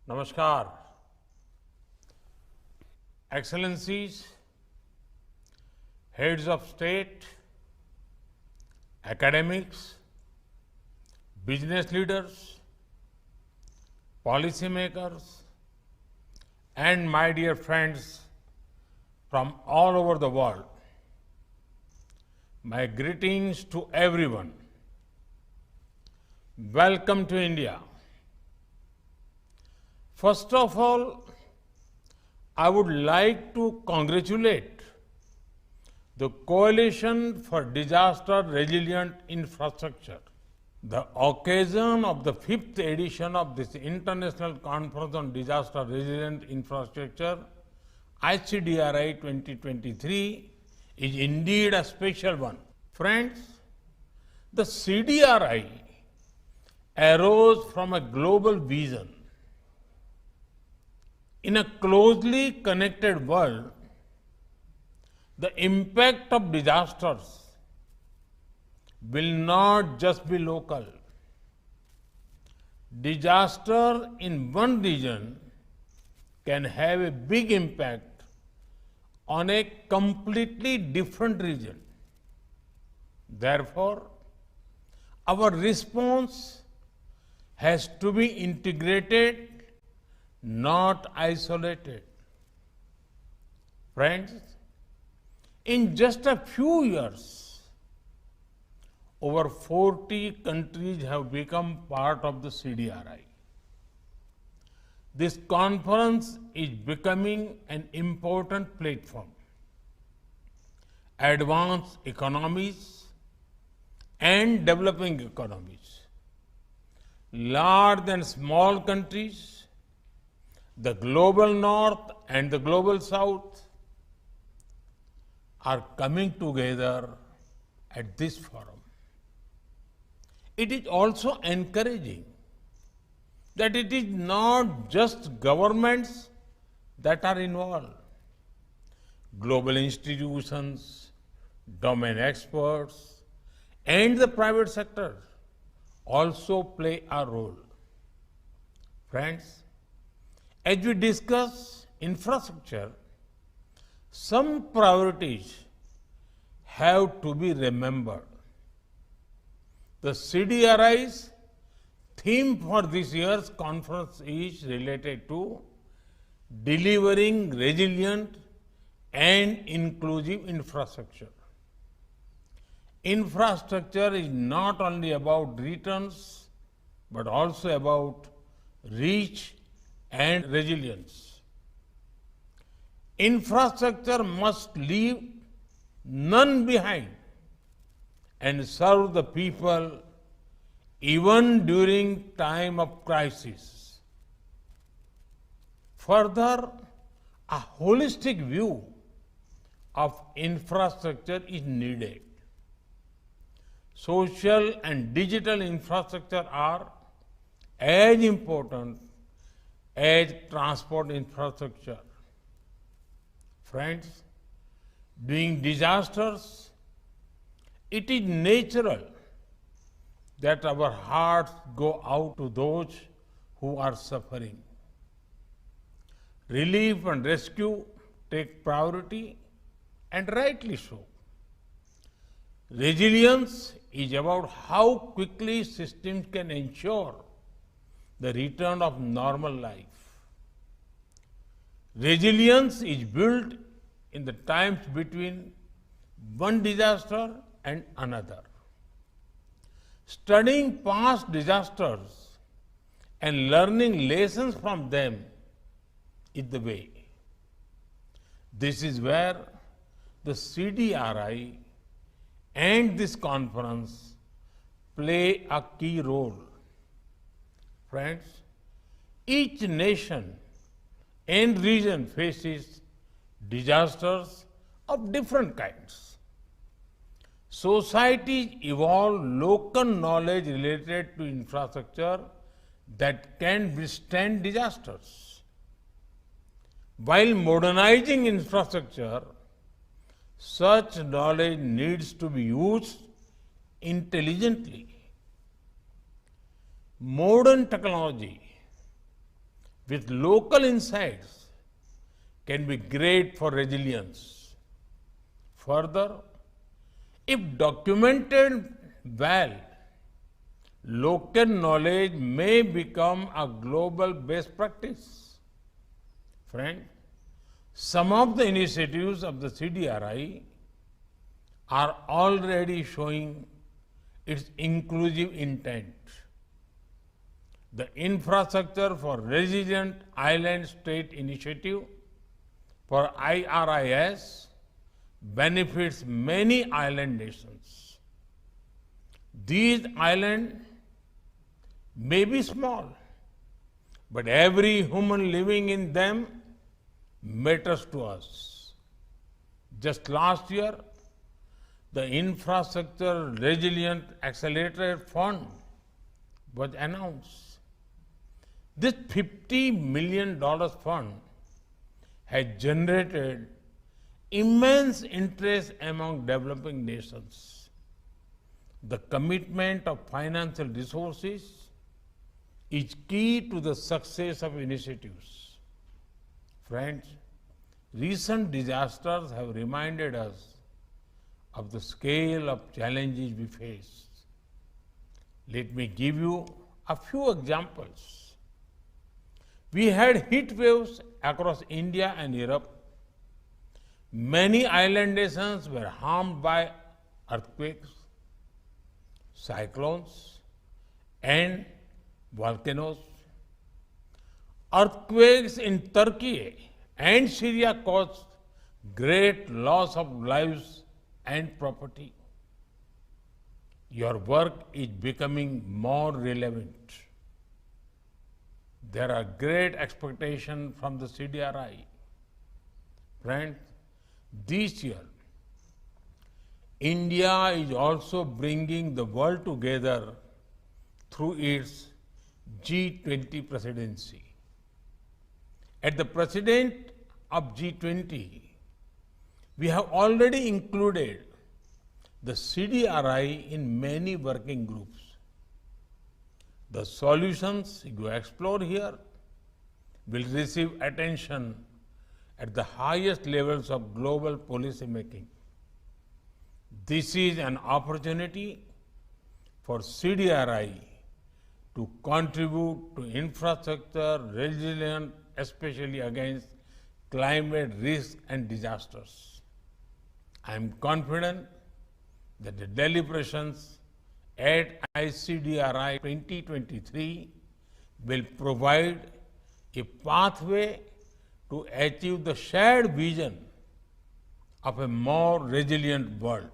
Namaskar. Excellencies, heads of state, academics, business leaders, policymakers, and my dear friends from all over the world. My greetings to everyone. Welcome to India. First of all, I would like to congratulate the Coalition for Disaster Resilient Infrastructure. The occasion of the 5th edition of this International Conference on Disaster Resilient Infrastructure, ICDRI 2023, is indeed a special one. Friends, the CDRI arose from a global vision. In a closely connected world, the impact of disasters will not just be local. Disaster in one region can have a big impact on a completely different region. Therefore, our response has to be integrated, not isolated. Friends, in just a few years, over 40 countries have become part of the CDRI. This conference is becoming an important platform. Advanced economies and developing economies, large and small countries, the global north and the global south are coming together at this forum. It is also encouraging that it is not just governments that are involved. Global institutions, domain experts, and the private sector also play a role. Friends, as we discuss infrastructure, some priorities have to be remembered. The CDRI's theme for this year's conference is related to delivering resilient and inclusive infrastructure. Infrastructure is not only about returns, but also about reach and resilience. Infrastructure must leave none behind and serve the people even during time of crisis. Further, a holistic view of infrastructure is needed. Social and digital infrastructure are as important as transport infrastructure. Friends, during disasters, it is natural that our hearts go out to those who are suffering. Relief and rescue take priority, and rightly so. Resilience is about how quickly systems can ensure the return of normal life. Resilience is built in the times between one disaster and another. Studying past disasters and learning lessons from them is the way. This is where the CDRI and this conference play a key role. Friends, each nation and region faces disasters of different kinds. Societies evolve local knowledge related to infrastructure that can withstand disasters. While modernizing infrastructure, such knowledge needs to be used intelligently. Modern technology with local insights can be great for resilience. Further, if documented well, local knowledge may become a global best practice. Friend, some of the initiatives of the CDRI are already showing its inclusive intent. The Infrastructure for Resilient Island State Initiative for IRIS benefits many island nations. These islands may be small, but every human living in them matters to us. Just last year, the Infrastructure Resilient Accelerator Fund was announced. This $50 million fund has generated immense interest among developing nations. The commitment of financial resources is key to the success of initiatives. Friends, recent disasters have reminded us of the scale of challenges we face. Let me give you a few examples. We had heat waves across India and Europe. Many island nations were harmed by earthquakes, cyclones, and volcanoes. Earthquakes in Turkey and Syria caused great loss of lives and property. Your work is becoming more relevant. There are great expectations from the CDRI. Friends, this year, India is also bringing the world together through its G20 presidency. At the president of G20, we have already included the CDRI in many working groups. The solutions you explore here will receive attention at the highest levels of global policy making. This is an opportunity for CDRI to contribute to infrastructure resilience, especially against climate risk and disasters. I am confident that the deliberations at ICDRI 2023 will provide a pathway to achieve the shared vision of a more resilient world.